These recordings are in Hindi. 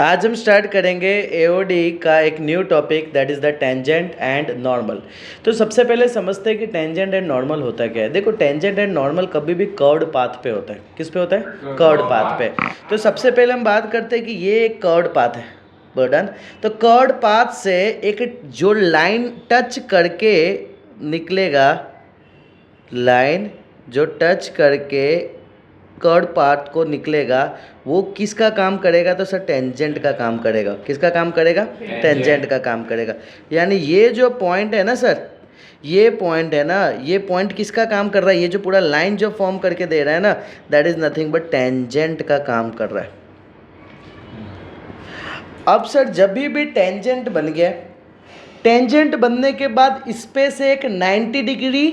आज हम स्टार्ट करेंगे एओडी का एक new topic that is the tangent and normal. तो सबसे पहले समझते हैं कि टेंजेंट एंड नॉर्मल होता क्या है। देखो, टेंजेंट एंड नॉर्मल कभी भी कर्व्ड पाथ पे होता है। किस पे होता है? कर्व्ड पाथ पे। तो सबसे पहले हम बात करते हैं कि ये एक कर्व्ड पाथ है, बर्डन। तो कर्व्ड पाथ से एक जो लाइन टच करके निकलेगा, लाइन जो टच करके कर्ड पार्ट को निकलेगा, वो किसका काम करेगा? तो सर टेंजेंट का काम करेगा। किसका काम करेगा? टेंजेंट का काम करेगा। यानी ये जो पॉइंट है ना सर, ये पॉइंट है ना, ये पॉइंट किसका काम कर रहा है? ये जो पूरा लाइन जो फॉर्म करके दे रहा है ना, that is nothing but tangent का काम कर रहा है। अब सर जब भी टेंजेंट बन गया, टेंजेंट बनने के बाद इस पे से एक 90 डिग्री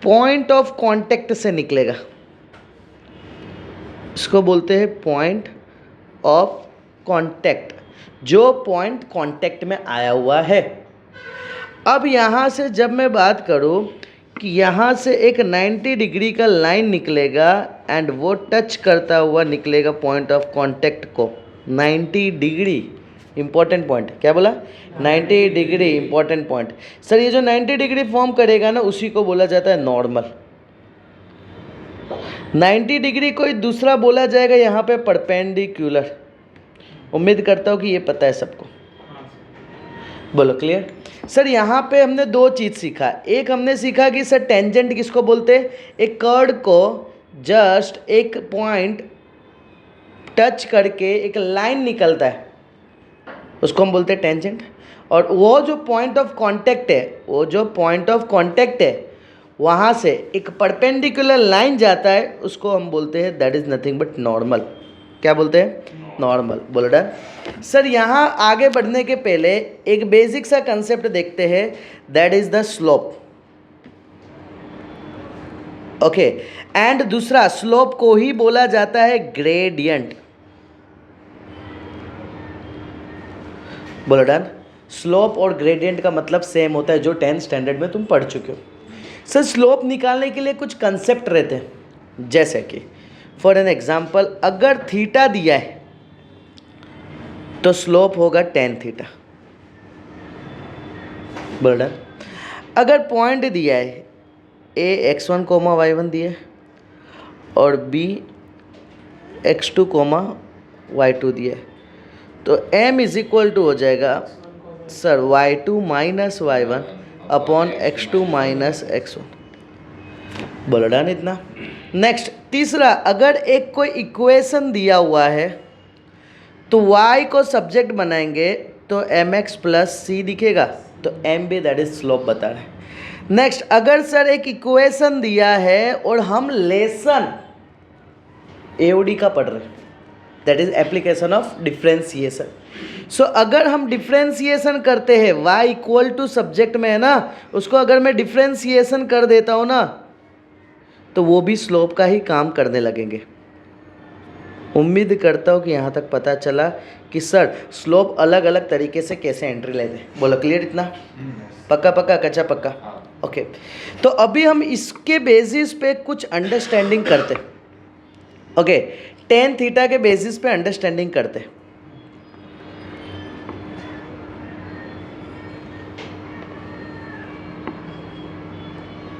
पॉइंट ऑफ कांटेक्ट से निकलेगा। इसको बोलते हैं पॉइंट ऑफ कांटेक्ट, जो पॉइंट कांटेक्ट में आया हुआ है। अब यहाँ से जब मैं बात करूँ कि यहाँ से एक 90 डिग्री का लाइन निकलेगा एंड वो टच करता हुआ निकलेगा पॉइंट ऑफ कांटेक्ट को 90 डिग्री। इंपॉर्टेंट पॉइंट क्या बोला? 90 डिग्री इंपॉर्टेंट पॉइंट। सर ये जो 90 डिग्री फॉर्म करेगा ना, उसी को बोला जाता है नॉर्मल। 90 डिग्री कोई दूसरा बोला जाएगा यहाँ पे परपेंडिकुलर। उम्मीद करता हूँ कि ये पता है सबको। बोलो क्लियर? सर यहाँ पे हमने दो चीज़ सीखा। एक हमने सीखा कि सर टेंजेंट किसको बोलते हैं? एक कर्ड को जस्ट एक पॉइंट टच करके एक लाइन निकलता है, उसको हम बोलते हैं टेंजेंट। और वो जो पॉइंट ऑफ कांटेक्ट है, वो जो पॉइंट ऑफ कांटेक्ट है, वहाँ से एक परपेंडिकुलर लाइन जाता है, उसको हम बोलते हैं that is nothing but normal. क्या बोलते हैं? नॉर्मल। बोलो डन। सर यहाँ आगे बढ़ने के पहले एक बेसिक सा कंसेप्ट देखते हैं, that is the slope. Okay, and दूसरा स्लोप को ही बोला जाता है ग्रेडियंट। बोलो डन। स्लोप और ग्रेडियंट का मतलब सेम होता है, जो 10th स्टैंडर्ड में तुम पढ़ चुके हो। सर स्लोप निकालने के लिए कुछ कंसेप्ट रहते हैं, जैसे कि फॉर एन एग्जाम्पल, अगर थीटा दिया है तो स्लोप होगा tan थीटा। बर्डन। अगर पॉइंट दिया है a x1 कोमा y1 दिया है और b x2 कोमा y2 दिया है, तो m इज इक्वल टू हो जाएगा sir y2 minus y1 upon x2 minus x1। बोलो डन इतना। नेक्स्ट तीसरा, अगर एक कोई इक्वेशन दिया हुआ है तो y को सब्जेक्ट बनाएंगे तो mx प्लस सी दिखेगा, तो m भी दैट इज स्लोप बता रहे हैं। नेक्स्ट, अगर सर एक इक्वेशन दिया है और हम लेसन एओडी का पढ़ रहे हैं, that is application of differentiation. So अगर हम डिफ्रेंसिएशन करते हैं, y इक्वल टू सब्जेक्ट में है ना, उसको अगर मैं डिफ्रेंसिएशन कर देता हूँ ना, तो वो भी स्लोप का ही काम करने लगेंगे। उम्मीद करता हूँ कि यहाँ तक पता चला कि सर स्लोप अलग अलग तरीके से कैसे एंट्री लेते हैं। बोलो क्लियर इतना? पक्का पक्का, कच्चा पक्का? ओके, तो अभी हम इसके बेसिस पे कुछ अंडरस्टैंडिंग करते हैं। ओके, tan थीटा के बेसिस पे अंडरस्टैंडिंग करते हैं।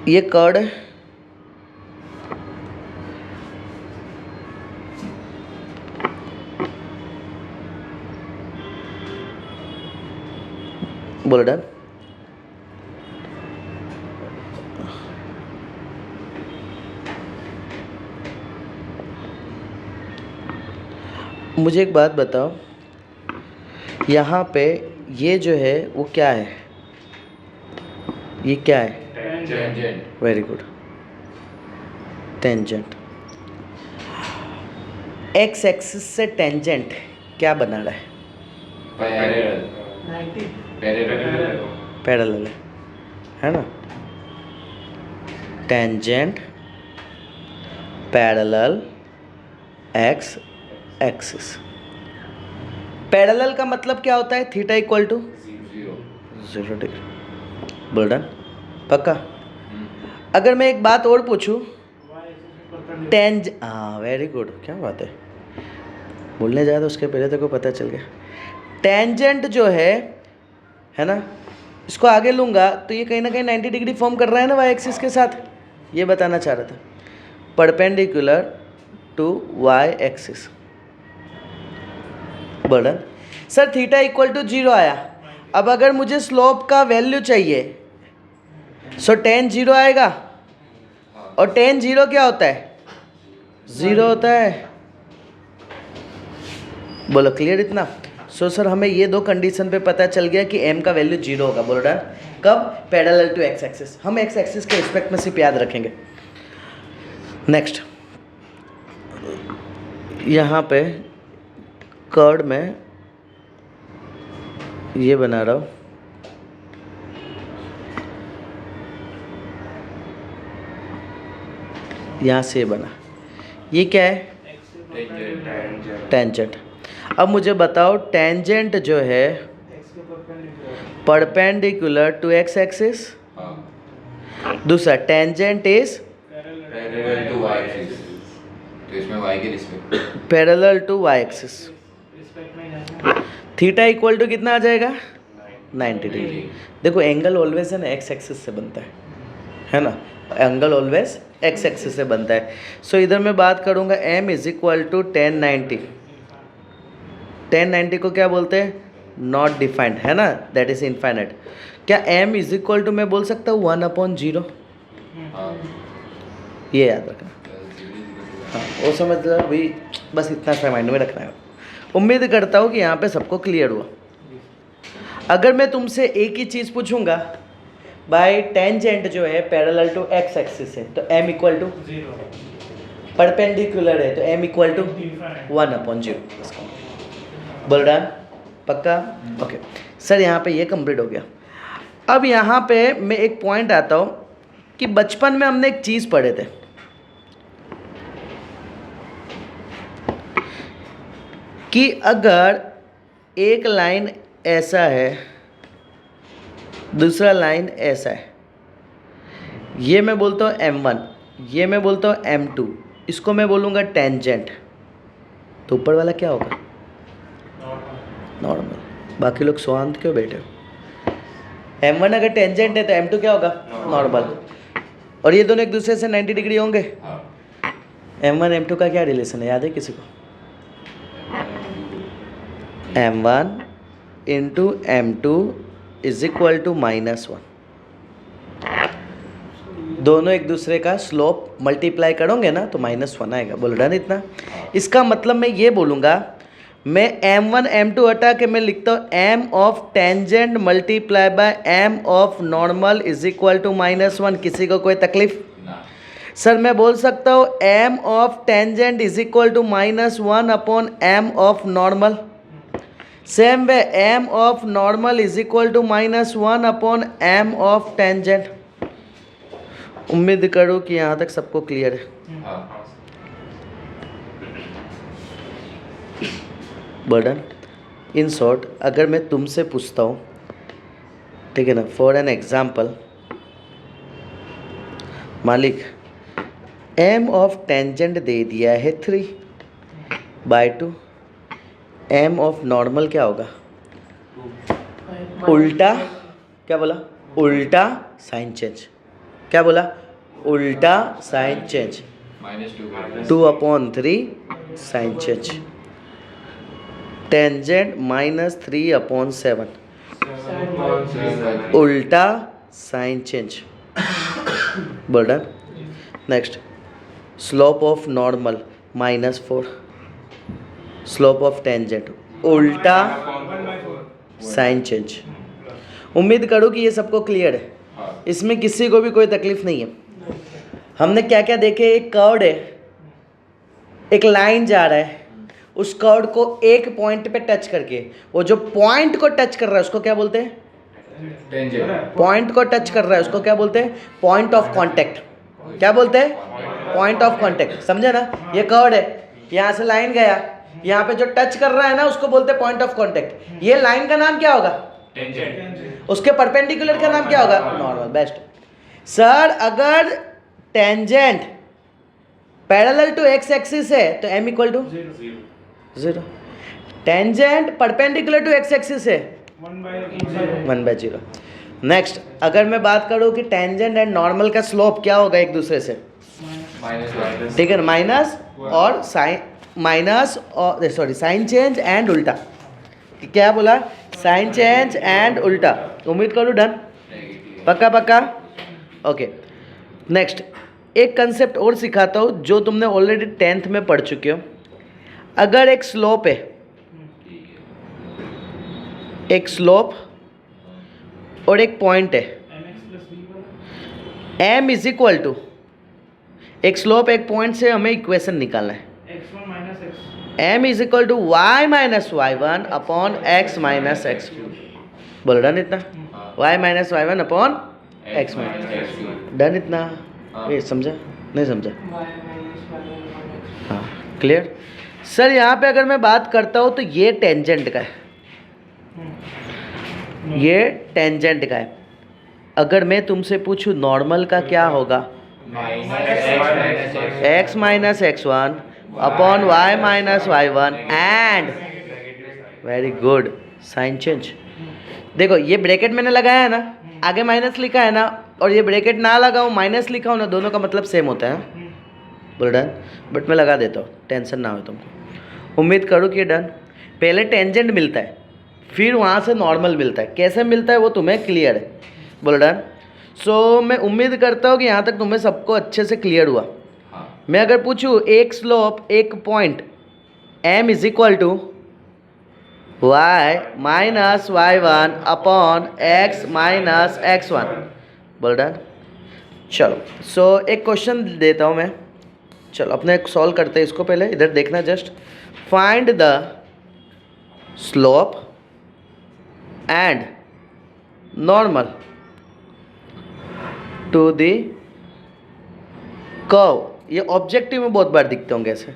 ये कर्ड है, बोलो डन। मुझे एक बात बताओ, यहाँ पे ये जो है वो क्या है? ये क्या है? Tangent. Very good, tangent. X axis से टेंजेंट क्या बना रहा है? पैरेलल है ना? Tangent parallel x axis. Parallel का मतलब क्या होता है? Theta equal to 0 degree. बोल्डन पक्का? अगर मैं एक बात और पूछूं, हाँ वेरी गुड, क्या बात है। बोलने जाए तो उसके पहले तो को पता चल गया। टेंजेंट जो है ना, इसको आगे लूँगा तो ये कहीं ना कहीं 90 डिग्री फॉर्म कर रहा है ना वाई एक्सिस के साथ, ये बताना चाह रहा था। Perpendicular to Y axis. बर्डन सर थीटा इक्वल टू 0 आया। अब अगर मुझे स्लोप का वैल्यू चाहिए सो टेन 0 आएगा, और टेन 0 क्या होता है? 0 होता है। बोलो क्लियर इतना? सो सर हमें ये दो कंडीशन पे पता चल गया कि m का वैल्यू 0 होगा। बोलो डन। कब? Parallel to x axis. हम एक्स एक्सिस के रिस्पेक्ट में सिर्फ याद रखेंगे। नेक्स्ट, यहाँ पे कर्ड में ये बना रहा हूँ, यहाँ से बना, ये क्या है? टेंजेंट। अब मुझे बताओ टेंजेंट जो है परपेंडिकुलर टू एक्स एक्सिस, दूसरा tangent is parallel to Y axis, तो इसमें वाई के respect parallel to Y axis. Theta equal to कितना आ जाएगा? 90 डिग्री। देखो एंगल ऑलवेज है ना एक्स एक्सिस से बनता है ना, एंगल ऑलवेज एक्स एक्सिस से बनता है। सो इधर मैं बात करूँगा m इज इक्वल टू 1090। 1090 को क्या बोलते हैं? नॉट डिफाइंड, है ना, दैट इज इनफाइनाइट। क्या m इज इक्वल टू मैं बोल सकता हूँ 1/0? ये याद रखना। हाँ वो समझ लो भाई, बस इतना सा माइंड में रखना है। उम्मीद करता हूँ कि यहाँ पे सबको क्लियर हुआ। अगर मैं तुमसे एक ही चीज़ पूछूंगा, बाय टेंजेंट जो है पैरेलल टू एक्स एक्सिस है तो m इक्वल टू 0, परपेंडिकुलर है तो m इक्वल टू 1/0। बोल रहा पक्का? ओके सर यहाँ पे ये कंप्लीट हो गया। अब यहाँ पे मैं एक पॉइंट आता हूँ कि बचपन में हमने एक चीज़ पढ़े थे कि अगर एक लाइन ऐसा है, दूसरा लाइन ऐसा है, ये मैं बोलता हूँ m1, ये मैं बोलता हूँ m2, इसको मैं बोलूँगा टेंजेंट, तो ऊपर वाला क्या होगा? नॉर्मल। बाकी लोग स्वांत क्यों बैठे हो? m1 अगर टेंजेंट है तो m2 क्या होगा? नॉर्मल। और ये दोनों एक दूसरे से 90 डिग्री होंगे। m1 m2 का क्या रिलेशन है, याद है किसी को? m1 into m2 is equal to -1। दोनों एक दूसरे का स्लोप मल्टीप्लाई करोगे ना तो -1 आएगा। बोल रहा ना इतना? इसका मतलब मैं ये बोलूँगा, मैं m1 m2 हटा के मैं लिखता हूँ m of tangent multiply by m of normal is equal to -1। किसी को कोई तकलीफ? सर मैं बोल सकता हूँ m of tangent is equal to -1/m of normal. Same way m of normal is equal to -1/m of tangent. उम्मीद करूँ कि यहाँ तक सबको क्लियर है। बर्डन इन शॉर्ट, अगर मैं तुमसे पूछता हूँ, ठीक है ना, फॉर एन एग्जाम्पल, मालिक m ऑफ टेंजेंट दे दिया है 3/2, m ऑफ नॉर्मल क्या होगा? उल्टा, क्या बोला? उल्टा साइन चेंज। क्या बोला? उल्टा sign change. (2/3 sign change. Tangent -3/7 उल्टा साइन चेंज। बर्डन next, slope of normal -4, slope of tangent उल्टा साइन चेंज। उम्मीद करूँ कि ये सबको क्लियर है, इसमें किसी को भी कोई तकलीफ नहीं है। हमने क्या क्या देखे? एक कर्व है, एक लाइन जा रहा है, उस कर्व को एक पॉइंट पे टच करके, वो जो पॉइंट को टच कर रहा है उसको क्या बोलते हैं? पॉइंट को टच कर रहा है उसको क्या बोलते हैं? Point of contact. क्या बोलते हैं? Point of contact. समझे ना? ये कर्व है, यहाँ से लाइन गया, यहाँ पे जो टच कर रहा है ना उसको बोलते हैं पॉइंट ऑफ कांटेक्ट। ये लाइन का नाम क्या होगा? टेंजेंट। उसके परपेंडिकुलर का नाम क्या होगा? नॉर्मल। बेस्ट सर, अगर tangent parallel to x axis है तो m equal to 0। 0। Tangent perpendicular to x axis है 1/0। नेक्स्ट अगर मैं बात करूँ कि टेंजेंट एंड नॉर्मल का स्लोप क्या होगा एक दूसरे से, ठीक है ना, माइनस और साइन, माइनस और सॉरी साइन चेंज एंड उल्टा, क्या बोला, साइन चेंज एंड उल्टा। उम्मीद करूँ डन, पक्का पक्का, ओके। नेक्स्ट एक कंसेप्ट और सिखाता हूँ जो तुमने ऑलरेडी 10th में पढ़ चुके हो। अगर एक स्लोप है, एक स्लोप और एक पॉइंट है, m इज इक्वल टू, एक स्लोप एक पॉइंट से हमें इक्वेशन निकालना है, m is equal to y minus Y one upon x minus X Q. बोल डन इतना, y minus Y one upon X minus, done इतना, ये समझा नहीं समझा, हाँ क्लियर। सर यहाँ पे अगर मैं बात करता हूँ तो ये टेंजेंट का है, ये टेंजेंट का है। अगर मैं तुमसे पूछूं नॉर्मल का क्या होगा, x minus X one upon वाई minus Y one and, very good, sign change. देखो ये ब्रैकेट मैंने लगाया है ना, आगे माइनस लिखा है ना, और ये ब्रैकेट ना लगाऊं माइनस लिखा हूं ना, दोनों का मतलब सेम होता है। बोल डन, बट मैं लगा देता हूँ, टेंशन ना हो तुमको। उम्मीद करो कि डन। पहले टेंजेंट मिलता है, फिर वहाँ से नॉर्मल मिलता है, कैसे मिलता है वो तुम्हें क्लियर है। बोल डन। सो मैं उम्मीद करता हूँ कि यहाँ तक तुम्हें सबको अच्छे से क्लियर हुआ। मैं अगर पूछूँ एक स्लोप एक point m is equal to y minus Y one upon x minus X one, बोल डन। चलो सो एक क्वेश्चन देता हूँ मैं, चलो अपने सॉल्व करते हैं इसको। पहले इधर देखना, just find the slope and normal to the curve. ये ऑब्जेक्टिव में बहुत बार दिखते होंगे ऐसे,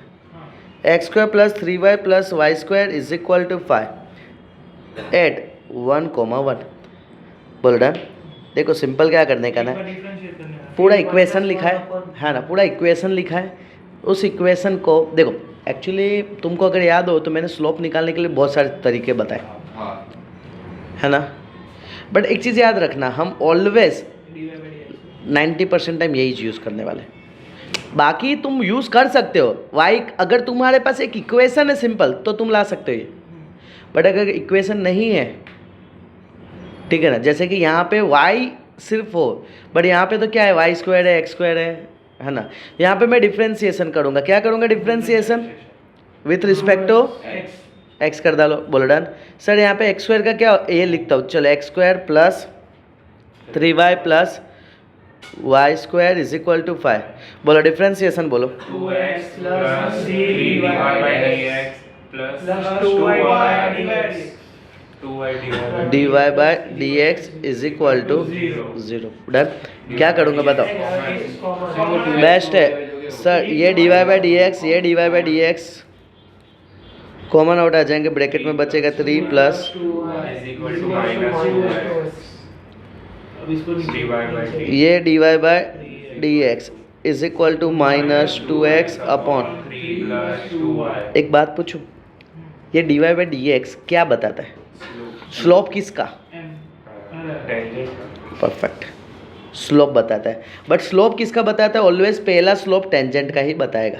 X square plus 3y plus Y square is equal to 5 at 1,1। बोल डन। देखो सिंपल क्या करने का ना, पूरा इक्वेशन लिखा है ना, पूरा इक्वेशन लिखा है। उस इक्वेशन को देखो, एक्चुअली तुमको अगर याद हो तो मैंने स्लोप निकालने के लिए बहुत सारे तरीके बताए, है ना, बट एक चीज़ याद रखना, हम ऑलवेज 90% टाइम यही यूज़ करने वाले। बाकी तुम यूज़ कर सकते हो वाई, अगर तुम्हारे पास एक इक्वेशन है सिंपल तो तुम ला सकते हो ये, बट अगर इक्वेशन नहीं है, ठीक है ना, जैसे कि यहाँ पे y सिर्फ हो, बट यहाँ पे तो क्या है, वाई स्क्वायर है, एक्स स्क्वायर है ना। यहाँ पे मैं डिफ्रेंसिएशन करूँगा, क्या करूँगा, differentiation with respect to X कर डालो। बोलो डन। सर यहाँ पे एक्स स्क्वायर का क्या, ये लिखता हूँ, चलो X square plus 3y plus Y square is equal to 5। बोलो डिफ्रेंसिएशन, बोलो 2x plus 3y dx plus 2y dy by D x is equal to 0। Done. क्या करूँगा बताओ, बेस्ट है सर। ये dy बाई डी एक्स, ये dy by D x common out आ जाएंगे, ब्रैकेट में बचेगा 3 प्लस ये dy by D x is equal to minus 2x upon. एक बात पूछूं, ये dy बाई डी एक्स क्या बताता है, स्लोप किसका, परफेक्ट, स्लोप बताता है। बट स्लोप किसका बताता है, ऑलवेज पहला स्लोप टेंजेंट का ही बताएगा।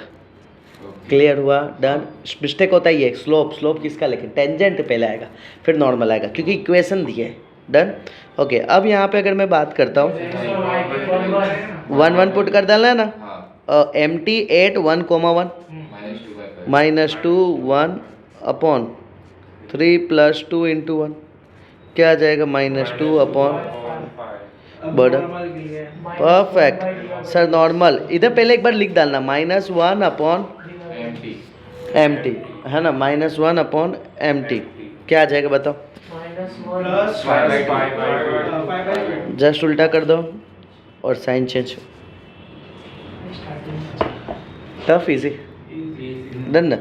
क्लियर हुआ, डन। मिस्टेक होता ही है, स्लोप किसका, लेकिन टेंजेंट पहले आएगा फिर नॉर्मल आएगा, क्योंकि इक्वेशन दिए है। Done, okay. अब यहाँ पे अगर मैं बात करता हूँ, 1 पुट कर डालना है ना, M T at 1,1 minus 2 1 upon 3 plus 2 into 1, क्या आ जाएगा, -2 अपॉन बर्डन। परफेक्ट सर, नॉर्मल इधर पहले एक बार लिख डालना, -1 अपॉन एम टी, है ना, -1 अपॉन एम टी, क्या आ जाएगा बताओ, जस्ट उल्टा कर दो और sign change. Tough easy, done ना।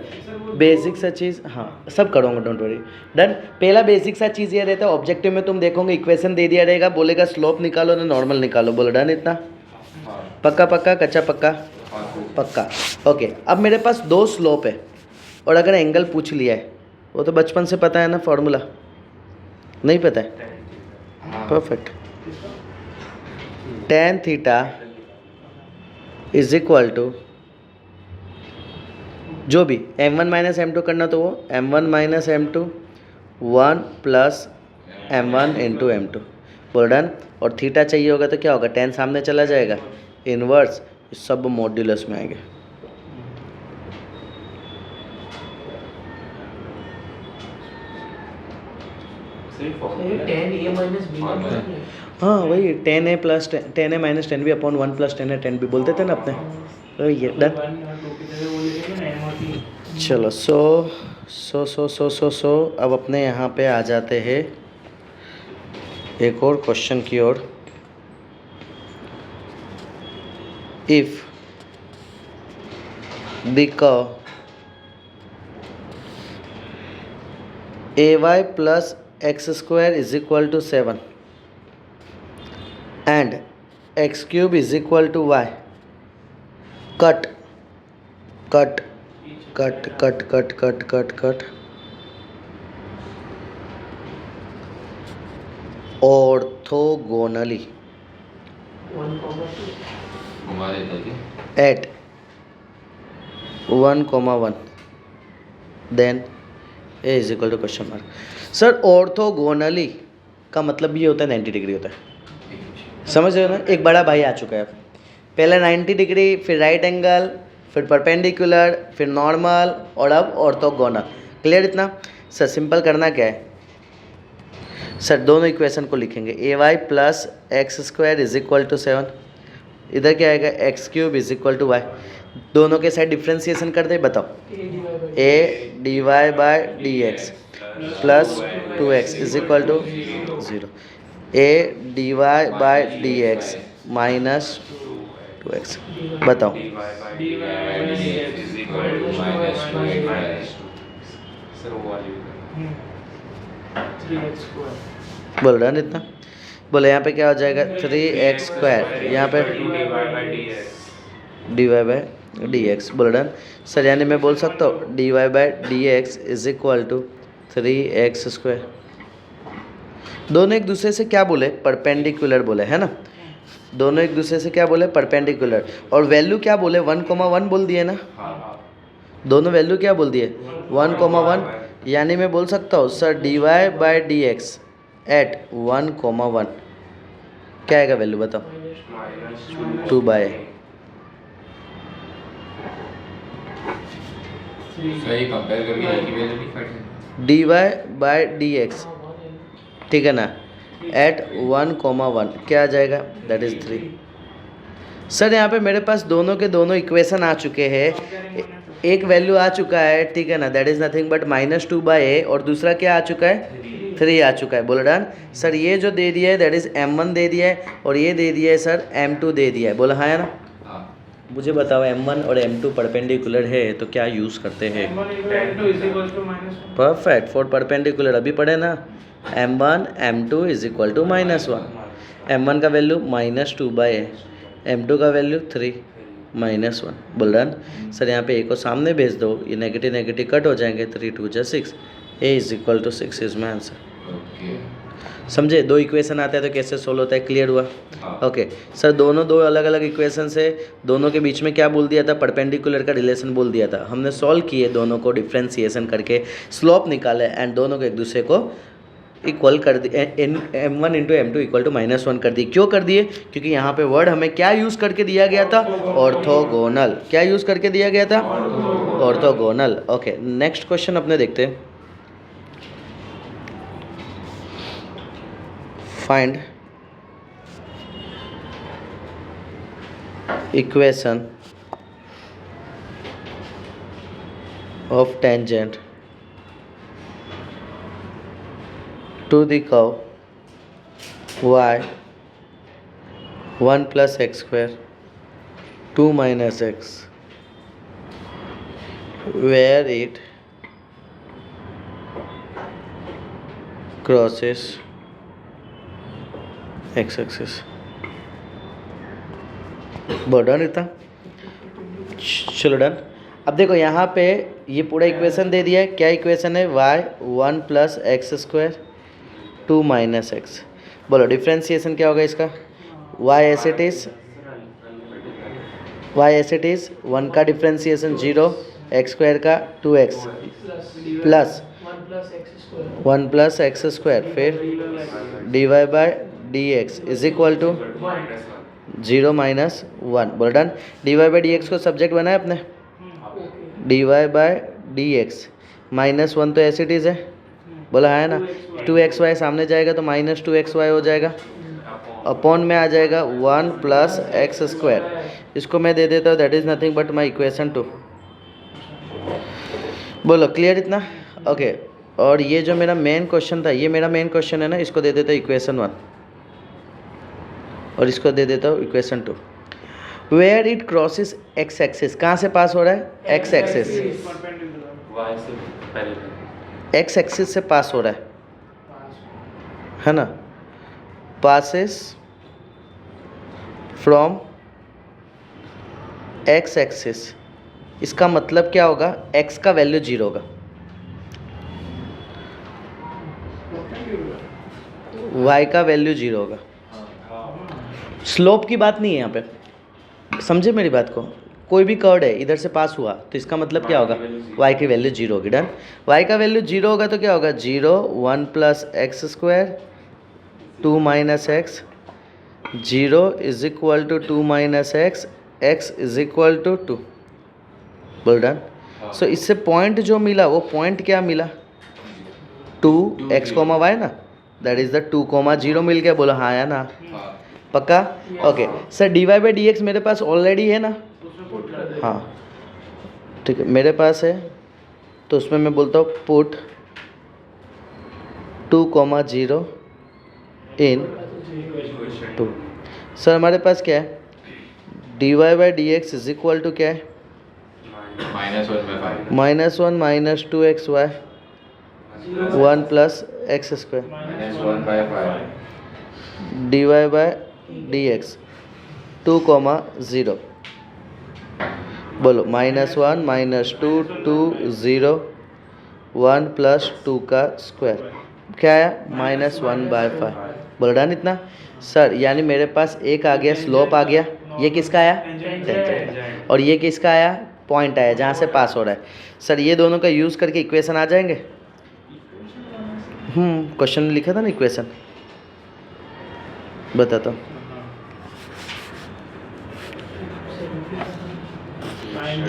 बेसिक सा चीज़, हाँ सब करूँगा, डोंट वरी। डन। पहला बेसिक सा चीज़ ये रहता है, ऑब्जेक्टिव में तुम देखोगे इक्वेशन दे दिया रहेगा, बोलेगा स्लोप निकालो ना नॉर्मल निकालो। बोलो डन इतना, पक्का पक्का, कच्चा पक्का, पक्का। ओके, अब मेरे पास दो स्लोप है, और अगर एंगल पूछ लिया है, वो तो बचपन से पता है ना फॉर्मूला, नहीं पता है? Perfect. tan theta is equal to जो भी m1 माइनस m2 करना तो वो m1 minus m2 1 plus m1 into m2 बोल डन। और थीटा चाहिए होगा तो क्या होगा, tan सामने चला जाएगा, इनवर्स सब मॉड्यूलस में आएंगे। tan a minus b का मतलब है। हाँ वही tan a plus tan a minus tan b upon 1 plus tan a tan b बोलते थे ना अपने, तो ये डन। 1 और 2 की तरह बोल देते ना m और t। चलो सो अब अपने यहाँ पे आ जाते हैं एक और क्वेश्चन की ओर। If the curve ay plus x square is equal to 7 and x cube is equal to y, cut cut cut cut cut cut cut cut orthogonally 1 2 घुमा देता है at 1, 1 then a is equal to question mark. Sir orthogonally का मतलब ये होता है 90 डिग्री होता है, समझ रहे हो ना? एक बड़ा भाई आ चुका है, पहले 90 डिग्री, फिर राइट एंगल, फिर परपेंडिकुलर, फिर नॉर्मल और अब ऑर्थोगोनल। क्लियर इतना? सर सिंपल करना क्या है सर, दोनों इक्वेशन को लिखेंगे, a y plus x square is equal to 7, इधर क्या आएगा x cube is equal to y, दोनों के साथ डिफ्रेंसिएशन कर दे, बताओ a d Y by D x plus 2x is equal to 0, a d Y by D x minus 2x, बताओ बोल रहा है इतना? बोले यहाँ पे क्या हो जाएगा 3x स्क्वायर, यहाँ पे D Y by D X, बोल रहा है सर, यानी मैं बोल सकता हूँ D Y by D x is equal to 3x square. दोनों एक दूसरे से क्या बोले, परपेंडिकुलर बोले, है ना? दोनों एक दूसरे से क्या बोले, परपेंडिकुलर। और वैल्यू क्या बोले, 1, 1 बोल दिए ना, दोनों वैल्यू क्या बोल दिए 1, 1, यानी मैं बोल सकता हूँ sir D Y by D X at 1, 1 क्या आएगा वैल्यू, बताओ 2/a। सही कंपेयर करके एक ही वैल्यू लिखा है। D Y by D X, ठीक है ना, एट 1, 1 क्या आ जाएगा, दैट इज़ 3। सर यहाँ पे मेरे पास दोनों के दोनों इक्वेशन आ चुके हैं, एक वैल्यू आ चुका है, ठीक है ना, that is nothing but -2/a, और दूसरा क्या आ चुका है 3 आ चुका है, बोला डन। सर ये जो दे दिया है दैट इज़ m1 दे दिया है, और ये दे दिया है सर m2 दे दिया है, बोला हाँ है ना? मुझे बताओ m1 और m2 परपेंडिकुलर है तो क्या यूज़ करते हैं? परफेक्ट, फॉर परपेंडिकुलर अभी पढ़े ना, m1 m2 is equal to -1, m1 का वैल्यू -2/a, m2 का वैल्यू 3 -1, बोल रहा है सर। यहाँ पे a को सामने भेज दो, ये नेगेटिव नेगेटिव कट हो जाएंगे, 3 2 जा 6, a is equal to 6 is my answer. समझे? दो इक्वेशन आते हैं तो कैसे सोल्व होता है, क्लियर हुआ? ओके सर, दोनों दो अलग अलग इक्वेशन से, दोनों के बीच में क्या बोल दिया था, परपेंडिकुलर का रिलेशन बोल दिया था, हमने सॉल्व किए दोनों को, डिफ्रेंसिएशन करके स्लोप निकाले एंड दोनों को एक दूसरे को इक्वल कर दिए, m1 into m2 equal to -1 कर दिए। क्यों कर दिए? क्योंकि यहाँ पे वर्ड हमें क्या यूज़ करके दिया गया था, ऑर्थोगोनल। क्या यूज़ करके दिया गया था, ऑर्थोगोनल। ओके नेक्स्ट क्वेश्चन अपने देखते हैं। Find equation of tangent to the curve y 1 plus x square 2 minus x, where it crosses x axis। Done इतना? चलो डन। अब देखो यहाँ पे ये पूरा इक्वेशन दे दिया है। क्या इक्वेशन है? y 1 plus x square 2 minus X. बोलो डिफ्रेंशिएशन क्या होगा इसका? y as it is, one का डिफ्रेंशिएशन 0, एक्स स्क्वायर का 2x plus 1 plus x square, फिर dy by D x is equal to 0 minus 1। बोल done. dy by D X को सब्जेक्ट बनाए अपने, dy by D x minus 1 तो एस इट इज़ है, बोला है ना। 2xy सामने जाएगा तो माइनस 2xy हो जाएगा, अपॉन में आ जाएगा 1 प्लस एक्स स्क्वायर। इसको मैं दे देता हूँ, that is nothing but my equation 2। बोलो क्लियर इतना? ओके। और ये जो मेरा मेन क्वेश्चन था, ये मेरा मेन क्वेश्चन है ना, इसको दे देता हूँ इक्वेशन 1 और इसको दे देता हूँ equation 2। Where it crosses x axis, कहाँ से पास हो रहा है? एक्स एक्सिस, एक्स एक्सिस से पास हो रहा है ना। पासेस फ्रॉम एक्स एक्सिस, इसका मतलब क्या होगा? एक्स का वैल्यू 0 होगा, वाई का वैल्यू 0 होगा। स्लोप की बात नहीं है यहाँ पे, समझे मेरी बात को। कोई भी कर्ड है इधर से पास हुआ तो इसका मतलब क्या होगा? y की वैल्यू 0 होगी। डन। y का वैल्यू 0 होगा तो क्या होगा? 0 1 plus x square 2 minus x, 0 is equal to 2 minus x, x is equal to 2। बोल डन। सो इससे पॉइंट जो मिला वो पॉइंट क्या मिला? 2 एक्स कोमा वाई ना, दैट इज़ द 2 कोमा 0 मिल गया। बोलो हाँ या ना? पक्का? Okay sir. D y by D x मेरे पास ऑलरेडी है ना? हाँ ठीक है, मेरे पास है तो उसमें मैं बोलता हूँ पुट 2,0 इन 2। सर हमारे पास क्या है? D y by D x is equal to क्या है? -1 minus 2xy 1 plus x square d y by D x 2,0। बोलो -1 माइनस 2 2 0 1 प्लस 2 का स्क्वायर क्या आया? -1/5। बोल डन इतना? सर यानी मेरे पास एक आ गया स्लोप आ गया, ये किसका आया? टेंजेंट का। और ये किसका आया? पॉइंट आया जहाँ से पास हो रहा है। सर ये दोनों का यूज़ करके इक्वेशन आ जाएंगे। क्वेश्चन में लिखा था ना इक्वेशन, बताता हूँ।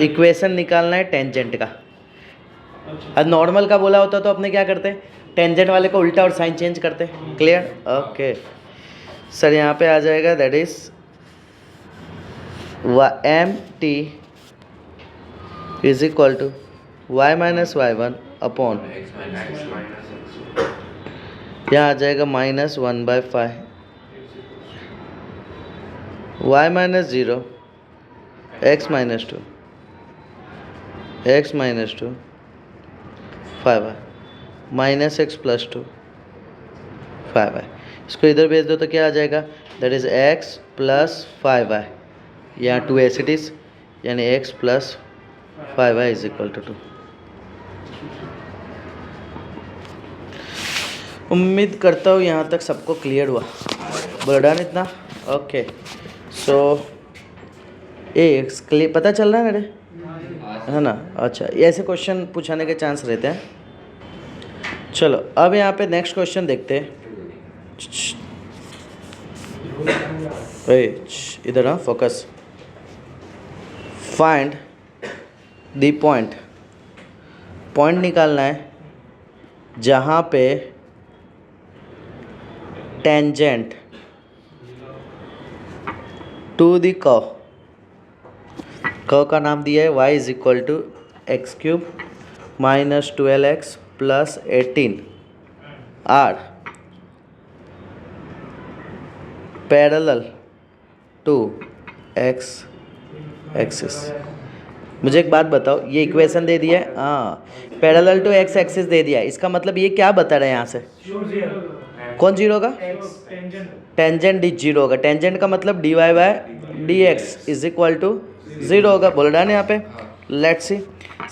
इक्वेशन निकालना है टेंजेंट का। अब नॉर्मल का बोला होता तो अपने क्या करते? टेंजेंट वाले को उल्टा और साइन चेंज करते। क्लियर? ओके सर यहाँ पे आ जाएगा, that is m t is equal to y minus y1 upon, यहाँ आ जाएगा -1/5 y minus 0 x minus 2 x minus 2 5y minus x plus 2 5y। इसको इधर भेज दो तो क्या आ जाएगा? That is x plus 5y, यहाँ 2 एस इट इज, यानी x plus 5y is equal to 2। उम्मीद करता हूँ यहाँ तक सबको क्लियर हुआ। बर्डन इतना? ओके सो क्लियर, पता चल रहा है मेरे, है ना? अच्छा, ये ऐसे क्वेश्चन पूछाने के चांस रहते हैं। चलो अब यहाँ पे नेक्स्ट क्वेश्चन देखते हैं। इधर हाँ, focus. Find the point, point निकालना है जहाँ पे tangent to the curve, curve का नाम दिया है y is equal to x³ minus 12x plus 18 are parallel to x axis. मुझे एक बात बताओ, ये इक्वेशन दे दिया है, हाँ पैरेलल टू x एक्सिस दे दिया है, इसका मतलब ये क्या बता रहे हैं यहाँ से? कौन जीरो होगा? टेंजेंट डी जीरो होगा। टेंजेंट का मतलब dy by D x is equal to 0 होगा। बोल रहा है ना यहाँ पे? Let's see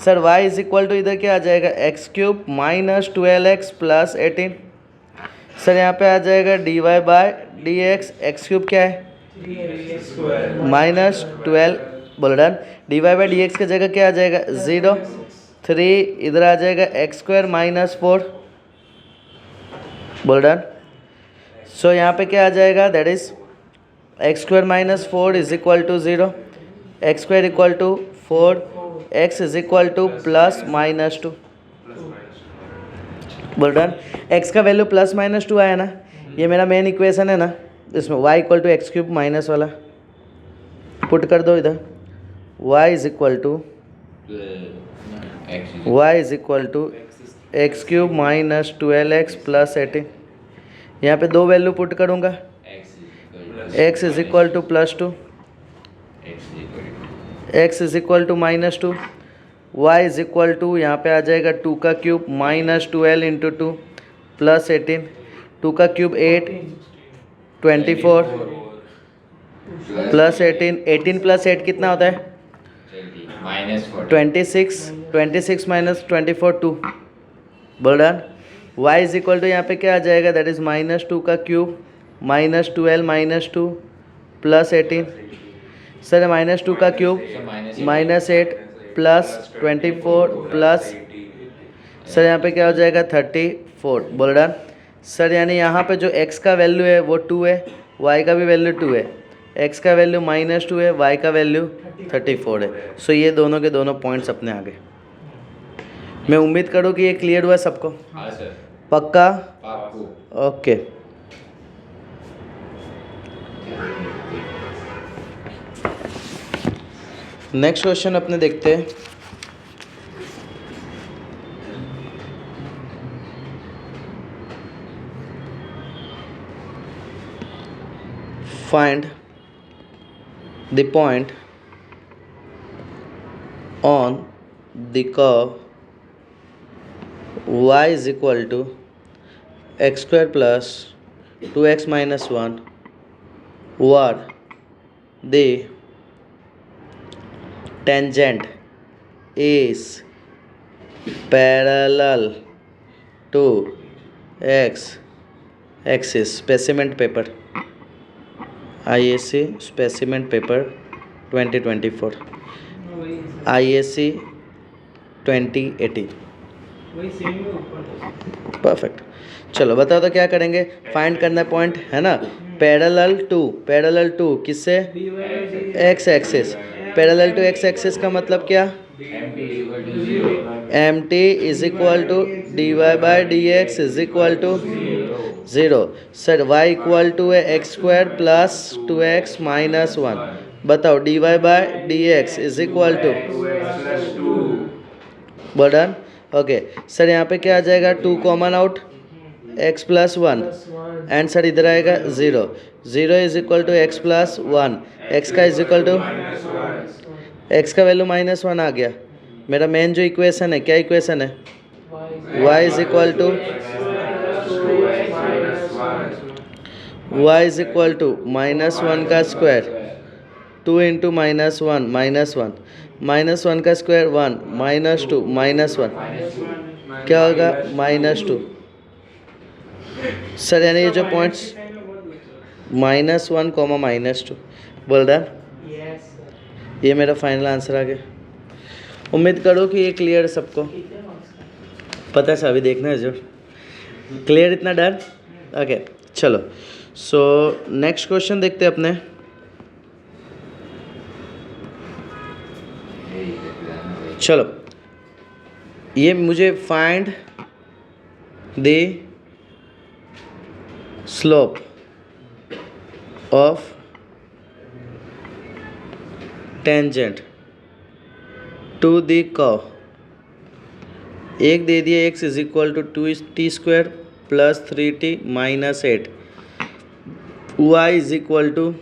sir y is equal to इधर क्या आ जाएगा x cube minus 12x plus 18। Sir यहाँ पे आ जाएगा dy by D x cube क्या है माइनस 12 बोल done. D by D x की जगह क्या आ जाएगा 0 3 इधर आ जाएगा एक्स स्क्वायर माइनस 4 बोल डन। सो यहाँ पे क्या आ जाएगा that is x square minus 4 is equal to 0 x square equal to 4 x is equal to plus minus 2 बोल डन। एक्स का वैल्यू प्लस माइनस 2 आया ना, ये मेरा मेन इक्वेशन है ना, इसमें y equal to x cube minus वाला पुट कर दो इधर y is equal to x cube minus 12x plus 18। यहाँ पे दो वैल्यू पुट करूँगा x is equal to plus 2 x is equal to minus 2 y is equal to यहाँ पे आ जाएगा 2 का क्यूब माइनस 12 इंटू 2 प्लस 18 2 का क्यूब 8 24 प्लस 18 प्लस 8 कितना होता है -26 माइनस 24 2 बोल done. y is equal to यहाँ पे क्या आ जाएगा दैट इज माइनस 2 का cube minus 12 minus 2 plus 18। Sir minus 2 का cube minus 8 plus 24 plus sir यहाँ पे क्या हो जाएगा 34 बोल डन। सर यानी यहाँ पे जो x का वैल्यू है वो 2 है, y का भी वैल्यू 2 है, x का वैल्यू माइनस 2 है, y का वैल्यू 34 है। सो ये दोनों के दोनों पॉइंट्स अपने आ गए। मैं उम्मीद करूँ कि ये क्लियर हुआ सबको। हाँ सर पक्का पापू ओके। नेक्स्ट क्वेश्चन अपने देखते हैं। Find the point on the curve y is equal to x square plus 2x minus 1 where the tangent is parallel to x axis specimen paper IAC specimen paper 2024 IAC 2018 वही सेम है ऊपर। परफेक्ट। चलो बताओ तो क्या करेंगे, फाइंड करना पॉइंट है ना, पैरेलल टू किससे x axis, parallel to x axis का मतलब क्या m t is equal to d y by D x is equal to 0। Sir y equal to है x square plus 2x minus 1। बताओ d y by D x is equal to बर्डन ओके। सर यहाँ पे क्या आ जाएगा 2 common out x plus 1 and sir इधर आएगा 0 is equal to x plus 1 x का इज इक्वल टू एक्स का वैल्यू माइनस 1 आ गया। मेरा मेन जो इक्वेशन है क्या इक्वेशन है y is equal to y is equal to minus 1 का स्क्वायर 2 इंटू माइनस 1 माइनस 1 का स्क्वायर 1 माइनस 2 माइनस 1 क्या होगा माइनस 2। सर यानी ये जो पॉइंट्स माइनस 1 कॉमा माइनस 2 बोल रहा है यस ये मेरा फाइनल आंसर आ गया। उम्मीद करो कि ये क्लियर है सबको, पता है सर अभी देखना है जो क्लियर इतना डर ओके। चलो सो नेक्स्ट क्वेश्चन देखते हैं अपने। चलो ये मुझे find the slope of tangent to the curve. एक दे दिया x is equal to 2t square plus 3t minus 8 y is equal to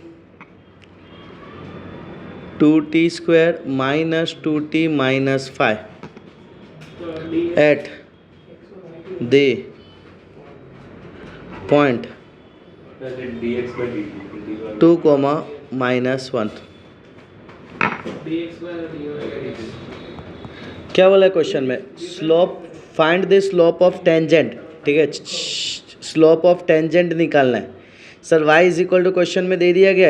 2t square minus 2t minus 5 at the point 2 comma minus 1। dx by dy क्या बोला है क्वेश्चन में? Slope, find the slope of tangent, ठीक है, स्लोप ऑफ टेंजेंट निकालना है sir. y is equal to question में दे दिया गया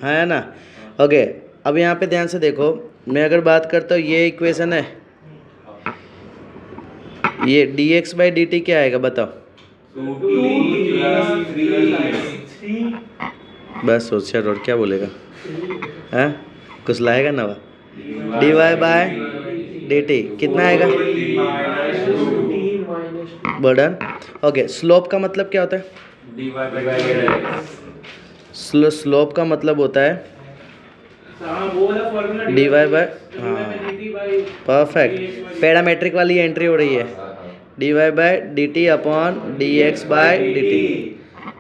है ना? ओके, अब यहाँ पे ध्यान से देखो, मैं अगर बात करता हूँ ये इक्वेशन है, ये dx बाई dt क्या आएगा बताओ? बस होशियार, और क्या बोलेगा? हैं, कुछ लाएगा नवा? dy बाय dt कितना आएगा? बर्डन। ओके, स्लोप का मतलब क्या होता है? स्लोप का मतलब होता है dy बाय, हाँ परफेक्ट, पैरामेट्रिक वाली एंट्री हो रही है, dy by dt upon dx by dt।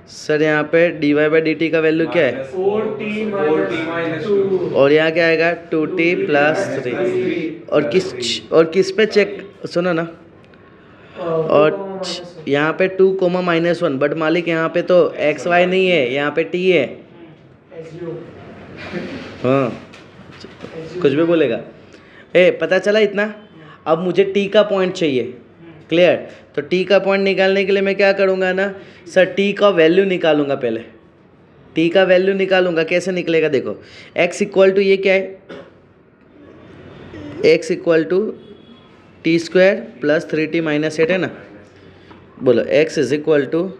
Sir यहाँ पे dy बाई dt का वैल्यू क्या है? 4t-2 और यहाँ क्या आएगा? 2t plus 3। और किस पे चेक, सुनो ना, और यहाँ पे 2 कोमा -1, बट मालिक यहाँ पे तो एक्स वाई नहीं है, यहाँ पे t है। हाँ, कुछ भी बोलेगा। पता चला इतना? अब मुझे t का पॉइंट चाहिए, क्लियर? तो t का पॉइंट निकालने के लिए मैं क्या करूँगा ना सर, t का वैल्यू निकालूंगा पहले, t का वैल्यू निकालूंगा। कैसे निकलेगा देखो, x इक्वल टू ये क्या है? x equal to t square plus 3t minus 8 है ना? बोलो, x is equal to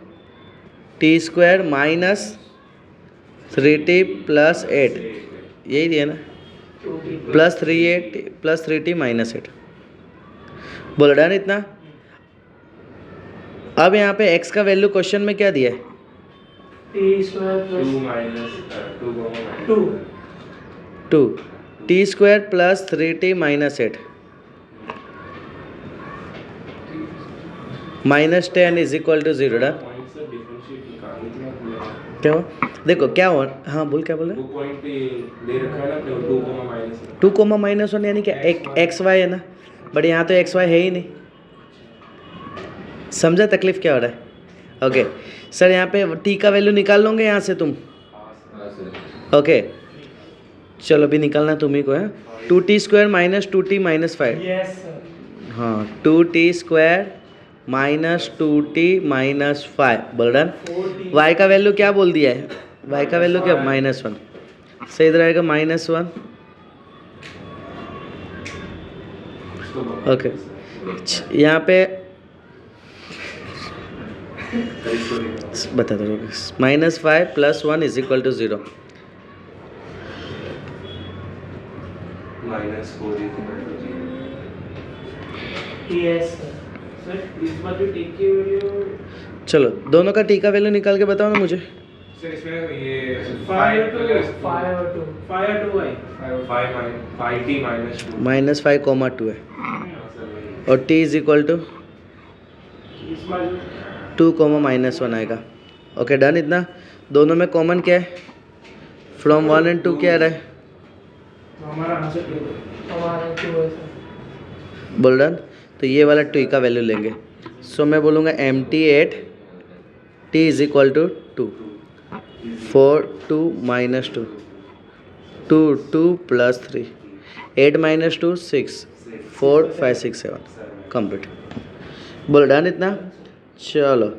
t square minus 3t plus 8, यही दिया ना, प्लस 3t माइनस 8। बोलो डन इतना? अब यहाँ पे x का वैल्यू क्वेश्चन में क्या दिया है? Two, t square plus 3t minus 8 minus 10 is equal to 0। Done? क्या हुआ? देखो क्या हुआ, हाँ बोल, क्या बोल रहे? 2 कोमा -1 यानी क्या? एक्स वाई है ना, बट यहाँ तो एक्स वाई है ही नहीं। समझा तकलीफ क्या हो रहा है? ओके सर, यहाँ पे t का वैल्यू निकाल लोगे यहाँ से तुम? ओके चलो, अभी निकालना तुम ही को है। 2t square minus 2t minus 5, हाँ 2t square minus 2t minus 5, burden. y का वैल्यू क्या बोल दिया है? y का वैल्यू क्या? -1। सही इधर आएगा -1। ओके, यहाँ पे बता दो, -5 प्लस 1 इज इक्वल टू 0। चलो, दोनों का t का वैल्यू निकाल के बताओ ना मुझे। सर इसमें ये 5 और 2 -5, है, और t इज इक्वल टू 2 -1 आएगा। ओके डन इतना? दोनों में कॉमन क्या है? फ्रॉम 1 and 2 क्या आ रहा है? बोल डन? तो ये वाला t का वैल्यू लेंगे। सो मैं बोलूँगा MT8 t is equal to 2, 4 2 -2, 2 प्लस 3, 8 - 2 6, 4 5 6 7, कंप्लीट। बोल डन इतना? चलो,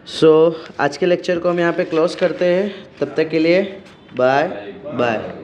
सो आज के लेक्चर को हम यहाँ पे क्लोज करते हैं। तब तक के लिए बाय बाय।